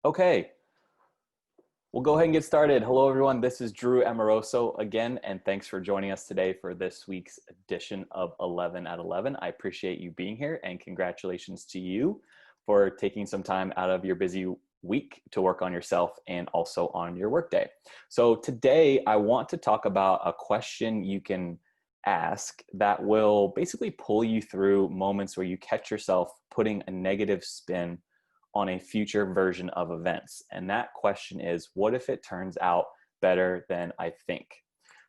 Okay, we'll go ahead and get started. Hello, everyone. This is Drew Amoroso again, and thanks for joining us today for this week's edition of 11 at 11. I appreciate you being here, and congratulations to you for taking some time out of your busy week to work on yourself and also on your workday. So today, I want to talk about a question you can ask that will basically pull you through moments where you catch yourself putting a negative spin on a future version of events. And that question is, what if it turns out better than I think?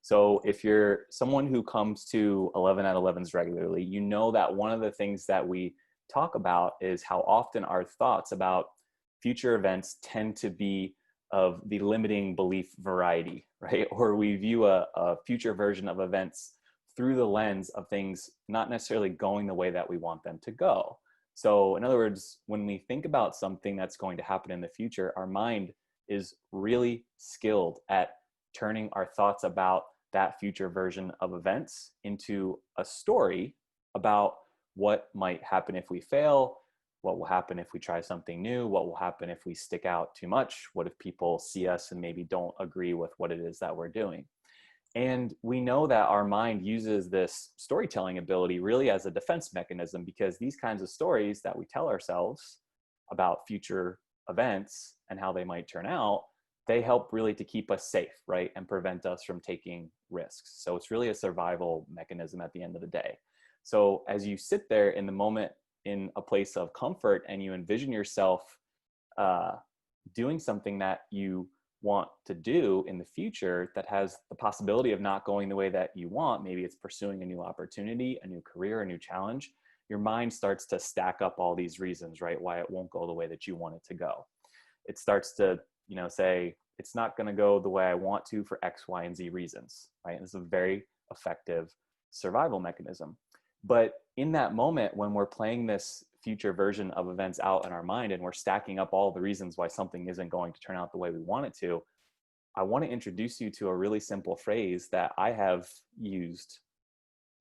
So if you're someone who comes to 11 at 11s regularly, you know that one of the things that we talk about is how often our thoughts about future events tend to be of the limiting belief variety, right? Or we view a future version of events through the lens of things not necessarily going the way that we want them to go. So in other words, when we think about something that's going to happen in the future, our mind is really skilled at turning our thoughts about that future version of events into a story about what might happen if we fail, what will happen if we try something new, what will happen if we stick out too much, what if people see us and maybe don't agree with what it is that we're doing. And we know that our mind uses this storytelling ability really as a defense mechanism, because these kinds of stories that we tell ourselves about future events and how they might turn out, they help really to keep us safe, right? And prevent us from taking risks. So it's really a survival mechanism at the end of the day. So as you sit there in the moment in a place of comfort and you envision yourself uh, doing something that you want to do in the future that has the possibility of not going the way that you want, maybe it's pursuing a new opportunity, a new career, a new challenge, your mind starts to stack up all these reasons, right, why it won't go the way that you want it to go. It starts to, say, it's not going to go the way I want to for X, Y, and Z reasons, right? And it's a very effective survival mechanism. But in that moment, when we're playing this future version of events out in our mind and we're stacking up all the reasons why something isn't going to turn out the way we want it to, I want to introduce you to a really simple phrase that I have used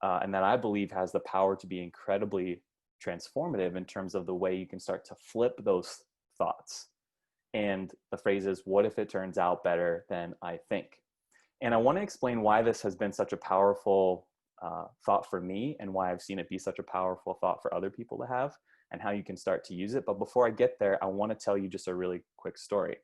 and that I believe has the power to be incredibly transformative in terms of the way you can start to flip those thoughts. And the phrase is, what if it turns out better than I think? And I want to explain why this has been such a powerful thought for me and why I've seen it be such a powerful thought for other people to have and how you can start to use it. But before I get there, I want to tell you just a really quick story.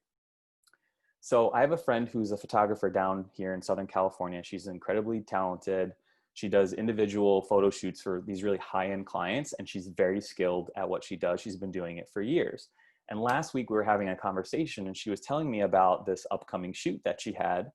So I have a friend who's a photographer down here in Southern California. She's incredibly talented. She does individual photo shoots for these really high-end clients, and she's very skilled at what she does. She's been doing it for years. And last week we were having a conversation and she was telling me about this upcoming shoot that she had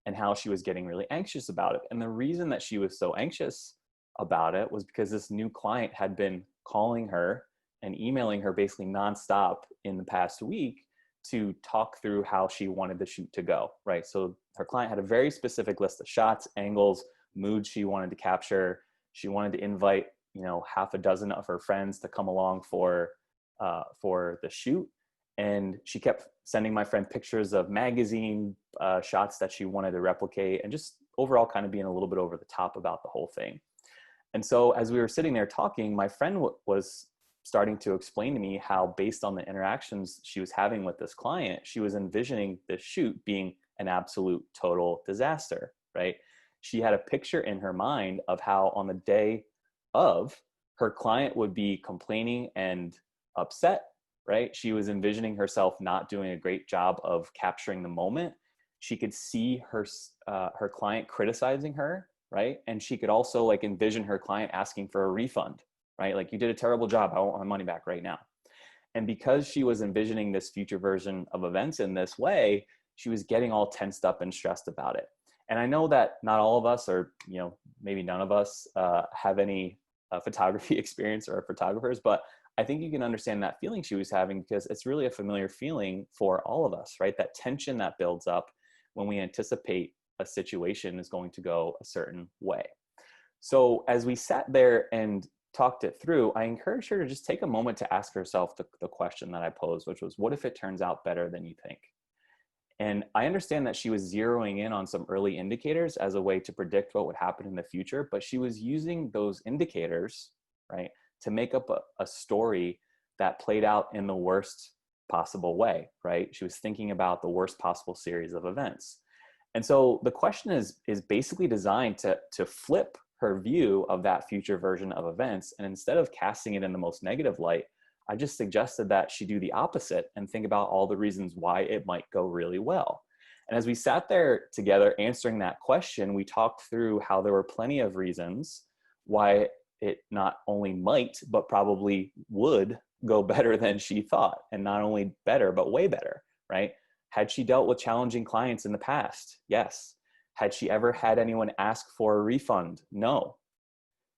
and how she was getting really anxious about it. And the reason that she was so anxious about it was because this new client had been calling her and emailing her basically nonstop in the past week to talk through how she wanted the shoot to go, right? So her client had a very specific list of shots, angles, moods she wanted to capture. She wanted to invite, half a dozen of her friends to come along for the shoot. And she kept sending my friend pictures of magazine shots that she wanted to replicate and just overall kind of being a little bit over the top about the whole thing. And so as we were sitting there talking, my friend was starting to explain to me how, based on the interactions she was having with this client, she was envisioning this shoot being an absolute total disaster, right? She had a picture in her mind of how on the day of, her client would be complaining and upset, right? She was envisioning herself not doing a great job of capturing the moment. She could see her client criticizing her, right? And she could also like envision her client asking for a refund, right? Like, you did a terrible job. I want my money back right now. And because she was envisioning this future version of events in this way, she was getting all tensed up and stressed about it. And I know that not all of us, or maybe none of us, have any photography experience or are photographers, but I think you can understand that feeling she was having, because it's really a familiar feeling for all of us, right? That tension that builds up when we anticipate a situation is going to go a certain way. So as we sat there and talked it through, I encouraged her to just take a moment to ask herself the question that I posed, which was, what if it turns out better than you think? And I understand that she was zeroing in on some early indicators as a way to predict what would happen in the future, but she was using those indicators, right, to make up a story that played out in the worst possible way, right? She was thinking about the worst possible series of events. And so the question is basically designed to flip her view of that future version of events. And instead of casting it in the most negative light, I just suggested that she do the opposite and think about all the reasons why it might go really well. And as we sat there together answering that question, we talked through how there were plenty of reasons why it not only might, but probably would go better than she thought. And not only better, but way better, right? Had she dealt with challenging clients in the past? Yes. Had she ever had anyone ask for a refund? No.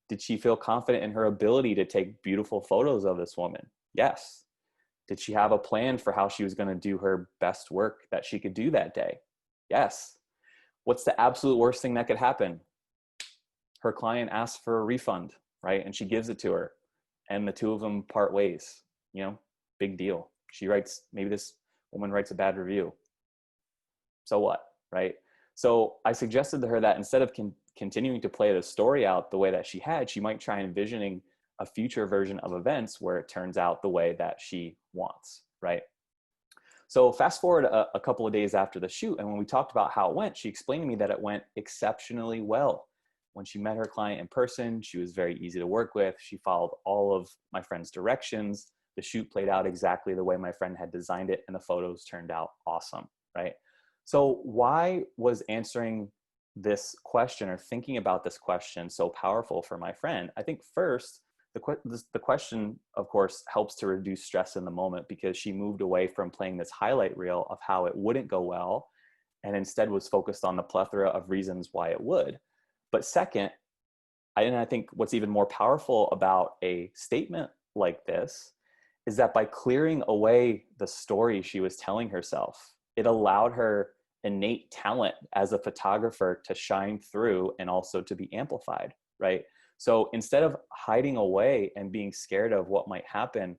Did she feel confident in her ability to take beautiful photos of this woman? Yes. Did she have a plan for how she was going to do her best work that she could do that day? Yes. What's the absolute worst thing that could happen? Her client asks for a refund, right? And she gives it to her, and the two of them part ways. Big deal. She writes, maybe this woman writes a bad review. So what, right? So I suggested to her that instead of continuing to play the story out the way that she had, she might try envisioning a future version of events where it turns out the way that she wants, right? So fast forward a couple of days after the shoot, and when we talked about how it went, she explained to me that it went exceptionally well. When she met her client in person, she was very easy to work with. She followed all of my friend's directions. The shoot played out exactly the way my friend had designed it, and the photos turned out awesome, right? So why was answering this question or thinking about this question so powerful for my friend? I think first, the question, of course, helps to reduce stress in the moment, because she moved away from playing this highlight reel of how it wouldn't go well and instead was focused on the plethora of reasons why it would. But second, I think what's even more powerful about a statement like this is that by clearing away the story she was telling herself, it allowed her innate talent as a photographer to shine through and also to be amplified, right? So instead of hiding away and being scared of what might happen,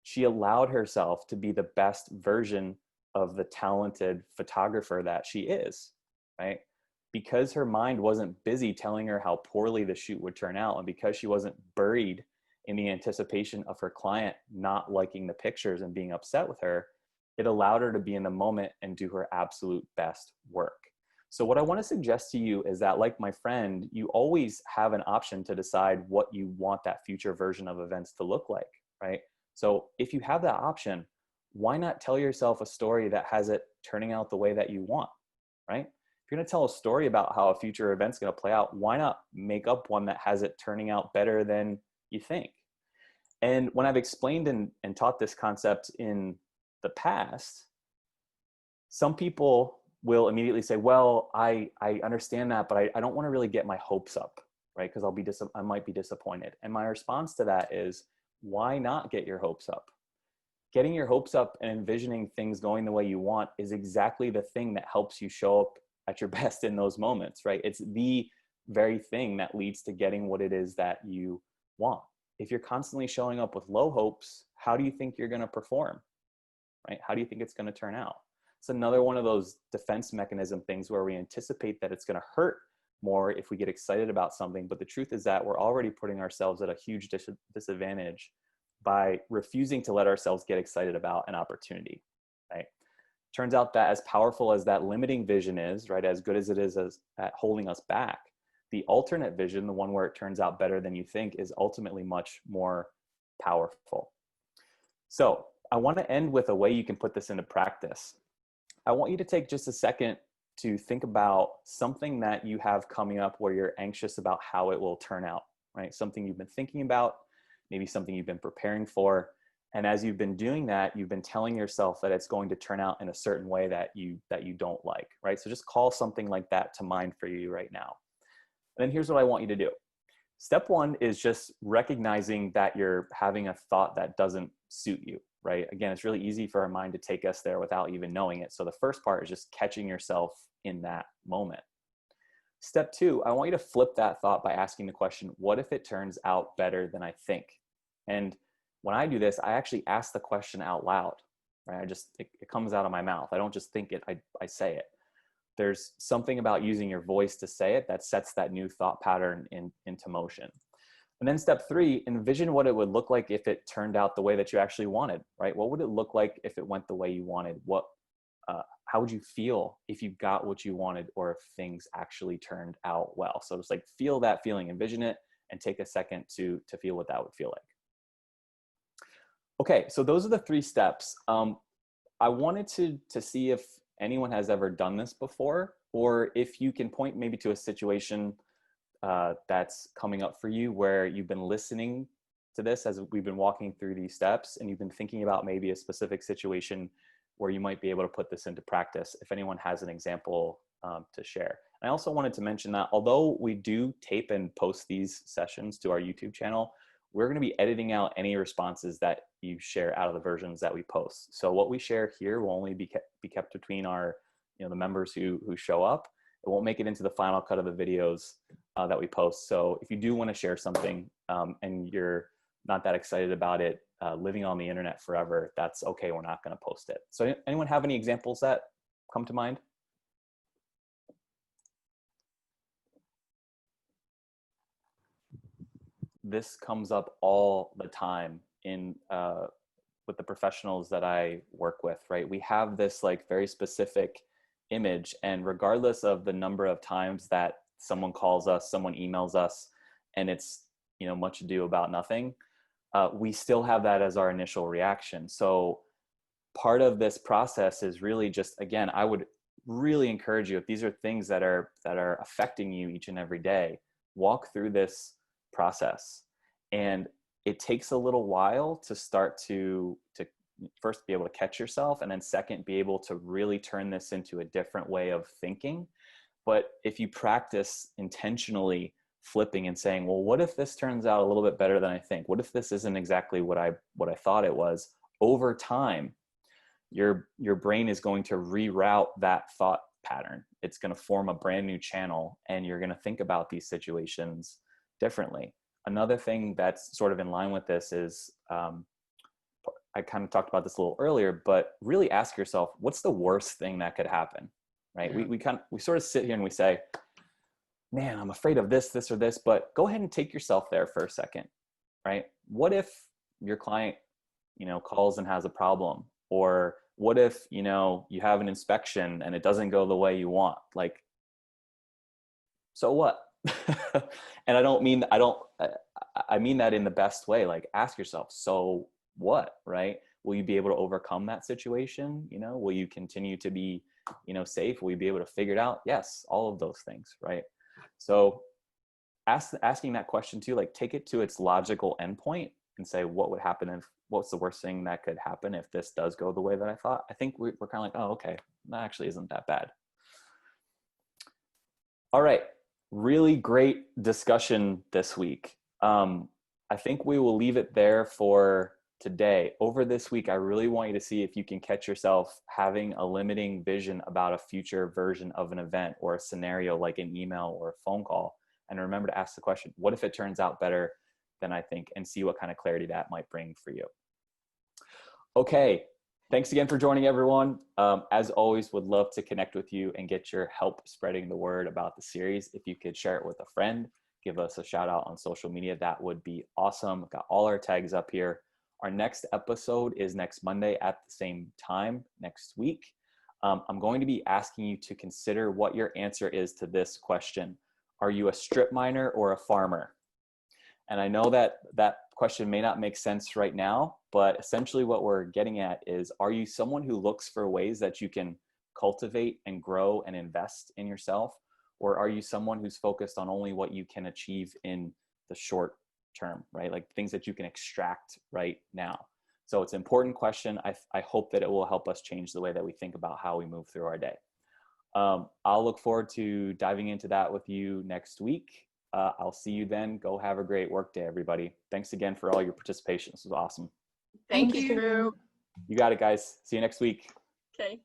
she allowed herself to be the best version of the talented photographer that she is, right? Because her mind wasn't busy telling her how poorly the shoot would turn out, and because she wasn't buried in the anticipation of her client not liking the pictures and being upset with her, it allowed her to be in the moment and do her absolute best work. So what I want to suggest to you is that, like my friend, you always have an option to decide what you want that future version of events to look like, right? So if you have that option, why not tell yourself a story that has it turning out the way that you want, right? If you're going to tell a story about how a future event's going to play out, why not make up one that has it turning out better than you think? And when I've explained and taught this concept in the past, some people will immediately say, well, I understand that, but I don't want to really get my hopes up, right? Because I might be disappointed. And my response to that is, why not get your hopes up? Getting your hopes up and envisioning things going the way you want is exactly the thing that helps you show up at your best in those moments, right? It's the very thing that leads to getting what it is that you want. If you're constantly showing up with low hopes, how do you think you're going to perform, right? How do you think it's going to turn out? It's another one of those defense mechanism things where we anticipate that it's going to hurt more if we get excited about something. But the truth is that we're already putting ourselves at a huge disadvantage by refusing to let ourselves get excited about an opportunity, right? Turns out that as powerful as that limiting vision is, right, as good as it is at holding us back, the alternate vision, the one where it turns out better than you think, is ultimately much more powerful. So I want to end with a way you can put this into practice. I want you to take just a second to think about something that you have coming up where you're anxious about how it will turn out, right? Something you've been thinking about, maybe something you've been preparing for. And as you've been doing that, you've been telling yourself that it's going to turn out in a certain way that you don't like, right? So just call something like that to mind for you right now. And then here's what I want you to do. Step one is just recognizing that you're having a thought that doesn't suit you, right? Again, it's really easy for our mind to take us there without even knowing it. So the first part is just catching yourself in that moment. Step two, I want you to flip that thought by asking the question, what if it turns out better than I think? And when I do this, I actually ask the question out loud, right? It comes out of my mouth. I don't just think it, I say it. There's something about using your voice to say it that sets that new thought pattern into motion. And then step 3, envision what it would look like if it turned out the way that you actually wanted, right? What would it look like if it went the way you wanted? How would you feel if you got what you wanted, or if things actually turned out well? So just like feel that feeling, envision it, and take a second to feel what that would feel like. Okay, so those are the 3 steps. I wanted to see if anyone has ever done this before, or if you can point maybe to a situation that's coming up for you where you've been listening to this as we've been walking through these steps, and you've been thinking about maybe a specific situation where you might be able to put this into practice. If anyone has an example to share. I also wanted to mention that although we do tape and post these sessions to our YouTube channel, we're going to be editing out any responses that you share out of the versions that we post. So what we share here will only be kept between our, the members who show up. It won't make it into the final cut of the videos that we post. So if you do want to share something and you're not that excited about it living on the internet forever, that's okay. We're not going to post it. So anyone have any examples that come to mind? This comes up all the time in with the professionals that I work with, right? We have this like very specific image, and regardless of the number of times that someone calls us, someone emails us, and it's, much ado about nothing, we still have that as our initial reaction. So part of this process is really just, again, I would really encourage you, if these are things that are affecting you each and every day, walk through this process. And it takes a little while to start to first be able to catch yourself, and then second, be able to really turn this into a different way of thinking. But if you practice intentionally flipping and saying, well, what if this turns out a little bit better than I think? What if this isn't exactly what I thought it was? Over time, your brain is going to reroute that thought pattern. It's going to form a brand new channel, and you're going to think about these situations differently. Another thing that's sort of in line with this is, I kind of talked about this a little earlier, but really ask yourself, what's the worst thing that could happen, right? Yeah. We sort of sit here and we say, man, I'm afraid of this, or this, but go ahead and take yourself there for a second, right? What if your client, calls and has a problem? Or what if, you have an inspection and it doesn't go the way you want? Like, so what? And I mean that in the best way. Like, ask yourself, so what, right? Will you be able to overcome that situation? Will you continue to be, safe? Will you be able to figure it out? Yes, all of those things, right? So asking that question too, like, take it to its logical endpoint and say, what's the worst thing that could happen if this does go the way that I thought? I think we're kind of like, oh, okay, that actually isn't that bad. All right. Really great discussion this week. I think we will leave it there for today. Over this week, I really want you to see if you can catch yourself having a limiting vision about a future version of an event or a scenario, like an email or a phone call. And remember to ask the question, what if it turns out better than I think? And see what kind of clarity that might bring for you. Okay. Thanks again for joining, everyone. As always, would love to connect with you and get your help spreading the word about the series. If you could share it with a friend, give us a shout out on social media, that would be awesome. Got all our tags up here. Our next episode is next Monday at the same time next week. I'm going to be asking you to consider what your answer is to this question. Are you a strip miner or a farmer? And I know that that question may not make sense right now, but essentially what we're getting at is, are you someone who looks for ways that you can cultivate and grow and invest in yourself? Or are you someone who's focused on only what you can achieve in the short term, right? Like things that you can extract right now. So it's an important question. I hope that it will help us change the way that we think about how we move through our day. I'll look forward to diving into that with you next week. I'll see you then. Go have a great work day, everybody. Thanks again for all your participation. This was awesome. Thank you, Drew. You got it, guys. See you next week. Okay.